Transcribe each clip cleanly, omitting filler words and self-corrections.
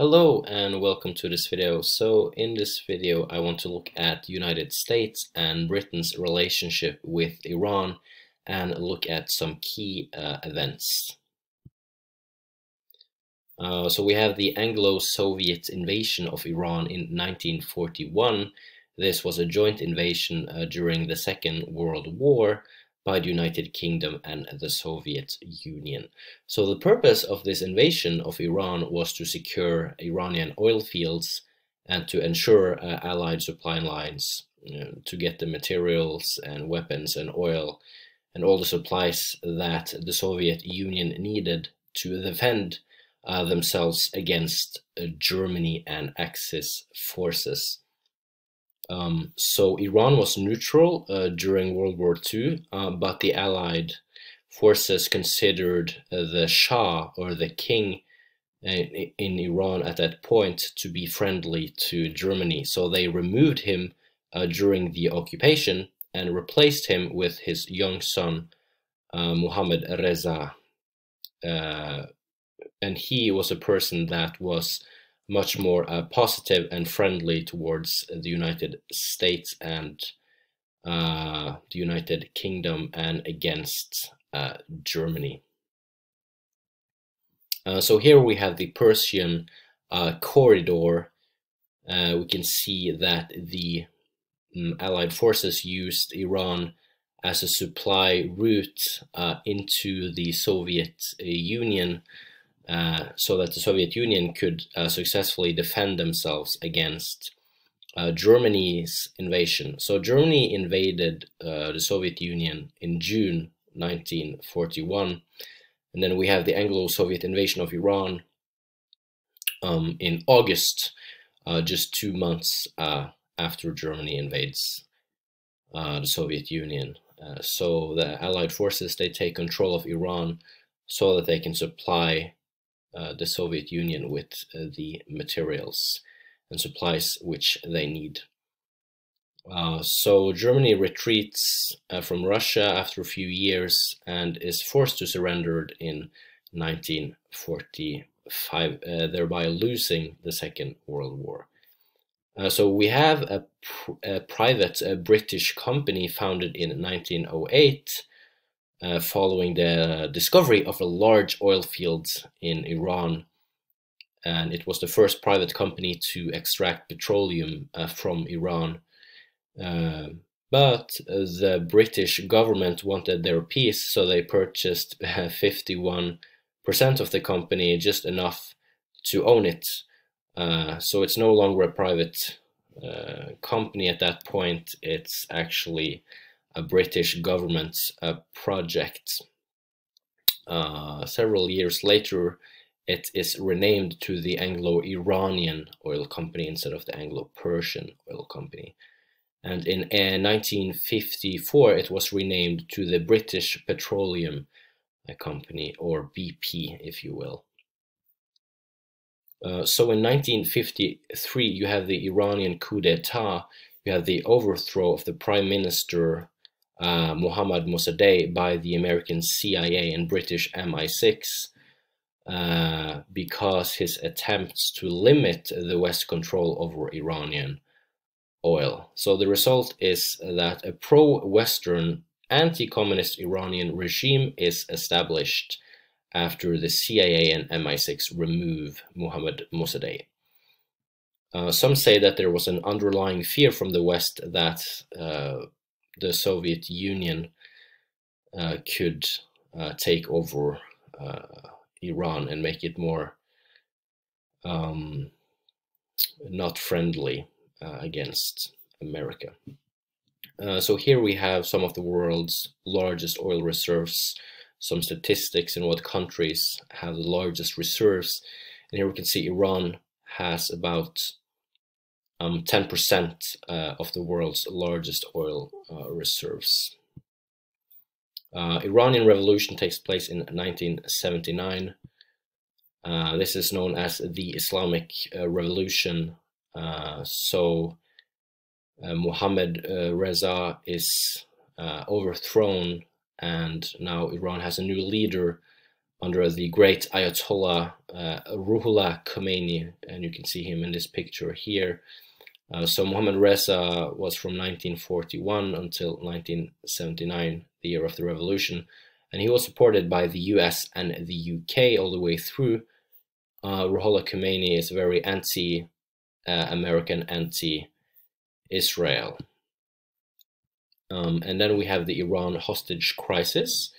Hello and welcome to this video. So in this video I want to look at the United States and Britain's relationship with Iran and look at some key events. So we have the Anglo-Soviet invasion of Iran in 1941. This was a joint invasion during the Second World War by the United Kingdom and the Soviet Union. So the purpose of this invasion of Iran was to secure Iranian oil fields and to ensure Allied supply lines to get the materials and weapons and oil and all the supplies that the Soviet Union needed to defend themselves against Germany and Axis forces. So Iran was neutral during World War II, but the Allied forces considered the Shah or the king in Iran at that point to be friendly to Germany. So they removed him during the occupation and replaced him with his young son, Mohammad Reza. And he was a person that was much more positive and friendly towards the United States and the United Kingdom and against Germany. So here we have the Persian Corridor. We can see that the Allied forces used Iran as a supply route into the Soviet Union, so that the Soviet Union could successfully defend themselves against Germany's invasion. So Germany invaded the Soviet Union in June 1941, and then we have the Anglo-Soviet invasion of Iran in August, just 2 months after Germany invades the Soviet Union. So the Allied forces, they take control of Iran so that they can supply the Soviet Union with the materials and supplies which they need. So Germany retreats from Russia after a few years and is forced to surrender in 1945, thereby losing the Second World War. So we have a private British company founded in 1908 following the discovery of a large oil field in Iran, and it was the first private company to extract petroleum from Iran. But the British government wanted their piece, so they purchased 51% of the company, just enough to own it. So it's no longer a private company at that point. It's actually a British government project. Several years later, it is renamed to the Anglo-Iranian Oil Company instead of the Anglo-Persian Oil Company. And in 1954, it was renamed to the British Petroleum Company, or BP, if you will. So in 1953, you have the Iranian coup d'etat. You have the overthrow of the Prime Minister Mohammad Mossadegh by the American CIA and British MI6 because his attempts to limit the West's control over Iranian oil. So the result is that a pro-Western, anti-communist Iranian regime is established after the CIA and MI6 remove Mohammad Mossadegh. Some say that there was an underlying fear from the West that the Soviet Union could take over Iran and make it more not friendly against America. So here we have some of the world's largest oil reserves, some statistics in what countries have the largest reserves. And here we can see Iran has about 10% of the world's largest oil reserves. Iranian Revolution takes place in 1979. This is known as the Islamic Revolution. So Mohammad Reza is overthrown, and now Iran has a new leader under the great Ayatollah Ruhollah Khomeini, and you can see him in this picture here. So Mohammad Reza was from 1941 until 1979, the year of the revolution, and he was supported by the US and the UK all the way through. Ruhollah Khomeini is very anti-American, anti-Israel. And then we have the Iran hostage crisis.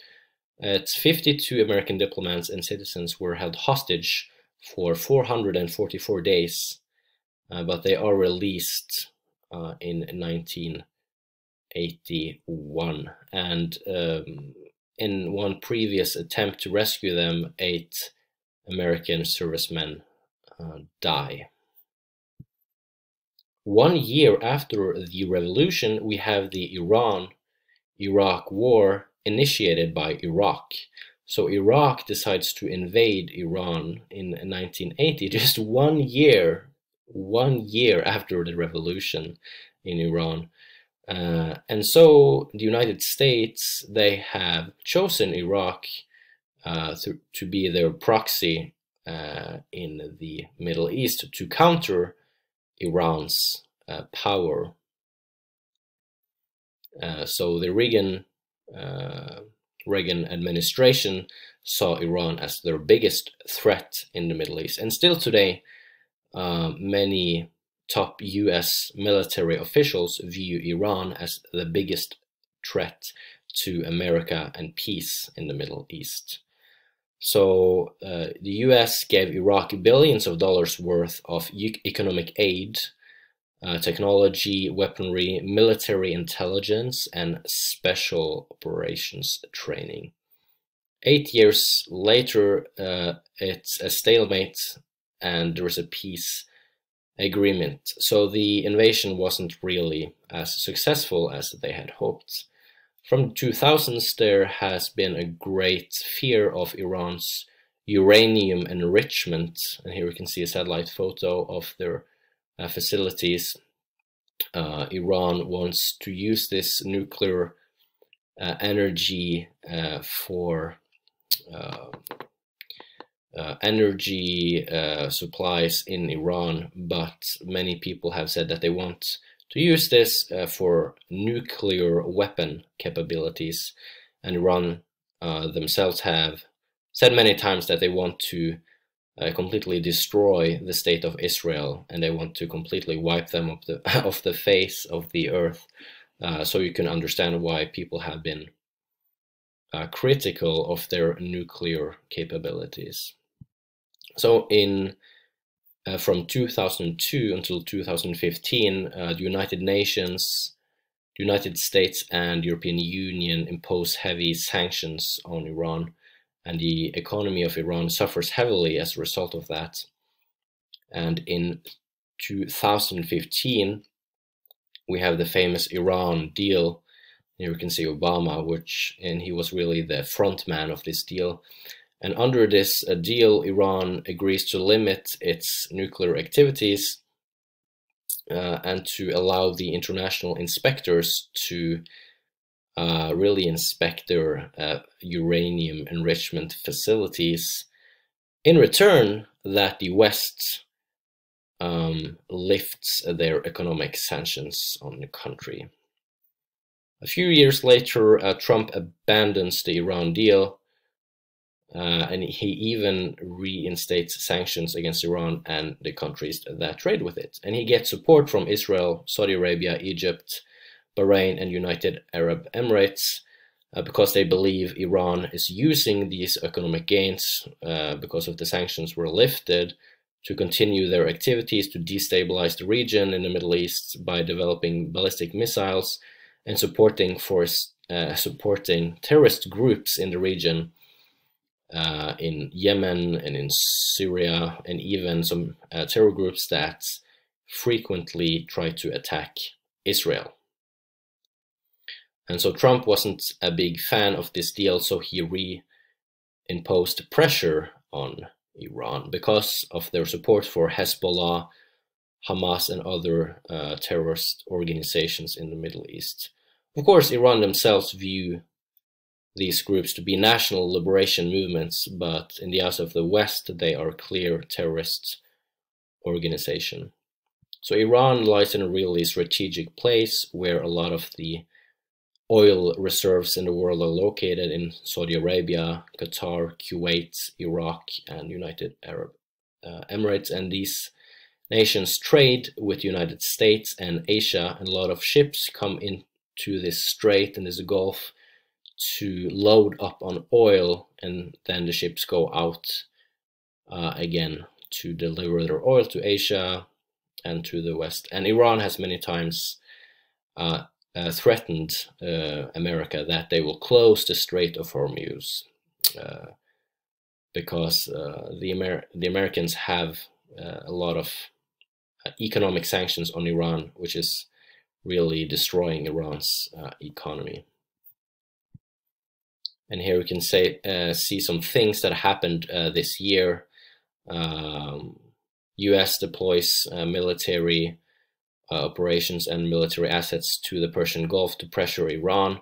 It's 52 American diplomats and citizens were held hostage for 444 days, but they are released in 1981. And in one previous attempt to rescue them, 8 American servicemen die. 1 year after the revolution, we have the Iran-Iraq war initiated by Iraq. So Iraq decides to invade Iran in 1980, just 1 year after the revolution in Iran. And so the United States, they have chosen Iraq to be their proxy in the Middle East to counter Iran's power. So the Reagan administration saw Iran as their biggest threat in the Middle East. And still today, many top US military officials view Iran as the biggest threat to America and peace in the Middle East. So the US gave Iraq billions of dollars worth of economic aid, technology, weaponry, military intelligence, and special operations training. 8 years later, it's a stalemate and there is a peace agreement. So the invasion wasn't really as successful as they had hoped. From the 2000s, there has been a great fear of Iran's uranium enrichment. And here we can see a satellite photo of their facilities. Iran wants to use this nuclear energy for energy supplies in Iran, but many people have said that they want to use this for nuclear weapon capabilities, and Iran themselves have said many times that they want to completely destroy the state of Israel, and they want to completely wipe them off the face of the earth. So you can understand why people have been critical of their nuclear capabilities. So from 2002 until 2015, the United Nations, the United States, and European Union impose heavy sanctions on Iran, and the economy of Iran suffers heavily as a result of that. And in 2015, we have the famous Iran deal. Here you can see Obama, and he was really the front man of this deal. And under this deal, Iran agrees to limit its nuclear activities and to allow the international inspectors to really inspect their uranium enrichment facilities. In return, that the West lifts their economic sanctions on the country. A few years later, Trump abandons the Iran deal, and he even reinstates sanctions against Iran and the countries that trade with it. And he gets support from Israel, Saudi Arabia, Egypt, Bahrain, and United Arab Emirates because they believe Iran is using these economic gains because of the sanctions were lifted to continue their activities to destabilize the region in the Middle East by developing ballistic missiles and supporting terrorist groups in the region, in Yemen and in Syria, and even some terror groups that frequently try to attack Israel. And so Trump wasn't a big fan of this deal, so he reimposed pressure on Iran because of their support for Hezbollah, Hamas, and other terrorist organizations in the Middle East. Of course, Iran themselves view these groups to be national liberation movements, but in the eyes of the West, they are clear terrorist organization. So Iran lies in a really strategic place where a lot of the oil reserves in the world are located in Saudi Arabia, Qatar, Kuwait, Iraq, and United Arab Emirates. And these nations trade with the United States and Asia, and a lot of ships come into this strait and this Gulf to load up on oil, and then the ships go out again to deliver their oil to Asia and to the West. And Iran has many times threatened America that they will close the Strait of Hormuz because the Americans have a lot of economic sanctions on Iran, which is really destroying Iran's economy. And here we can see some things that happened this year. US deploys military operations and military assets to the Persian Gulf to pressure Iran.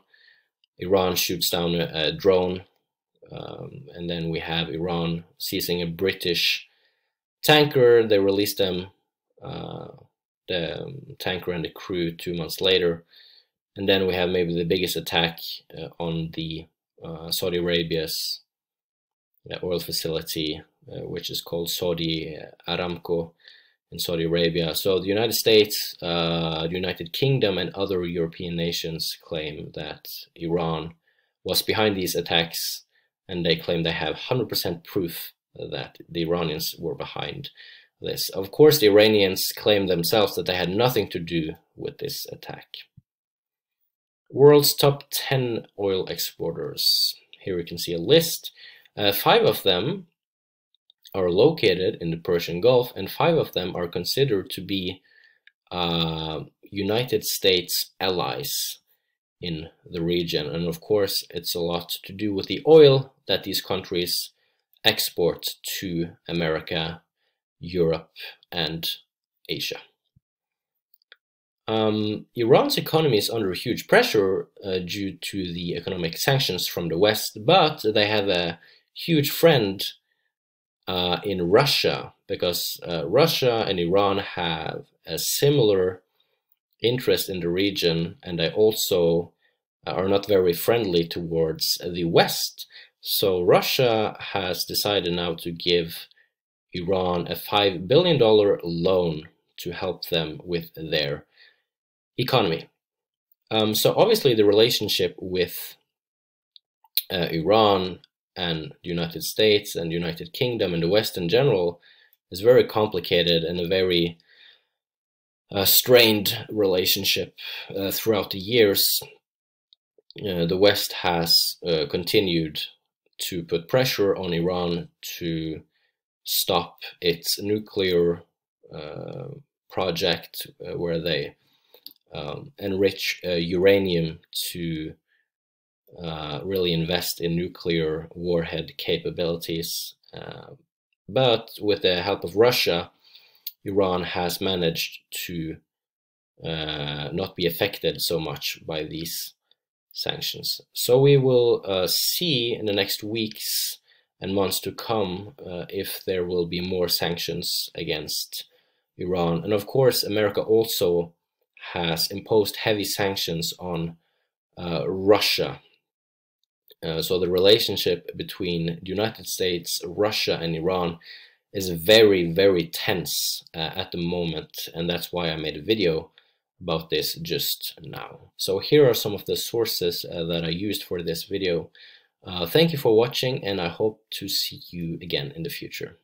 Iran shoots down a drone, and then we have Iran seizing a British tanker. They released them, the tanker and the crew, 2 months later. And then we have maybe the biggest attack on the Saudi Arabia's oil facility, which is called Saudi Aramco in Saudi Arabia. So the United States, the United Kingdom, and other European nations claim that Iran was behind these attacks, and they claim they have 100% proof that the Iranians were behind this. Of course, the Iranians claim themselves that they had nothing to do with this attack. World's top 10 oil exporters. Here we can see a list. 5 of them are located in the Persian Gulf, and 5 of them are considered to be United States allies in the region. And of course, it's a lot to do with the oil that these countries export to America, Europe, and Asia. Iran's economy is under huge pressure due to the economic sanctions from the West, but they have a huge friend in Russia, because Russia and Iran have a similar interest in the region, and they also are not very friendly towards the West. So Russia has decided now to give Iran a $5 billion loan to help them with their economy. So obviously the relationship with Iran and the United States and the United Kingdom and the West in general is very complicated and a very strained relationship throughout the years. The West has continued to put pressure on Iran to stop its nuclear project where they enrich uranium to really invest in nuclear warhead capabilities. But with the help of Russia, Iran has managed to not be affected so much by these sanctions. So we will see in the next weeks and months to come if there will be more sanctions against Iran. And of course, America also has imposed heavy sanctions on Russia. So the relationship between the United States, Russia, and Iran is very, very tense at the moment, and that's why I made a video about this just now. So here are some of the sources that I used for this video. Thank you for watching, and I hope to see you again in the future.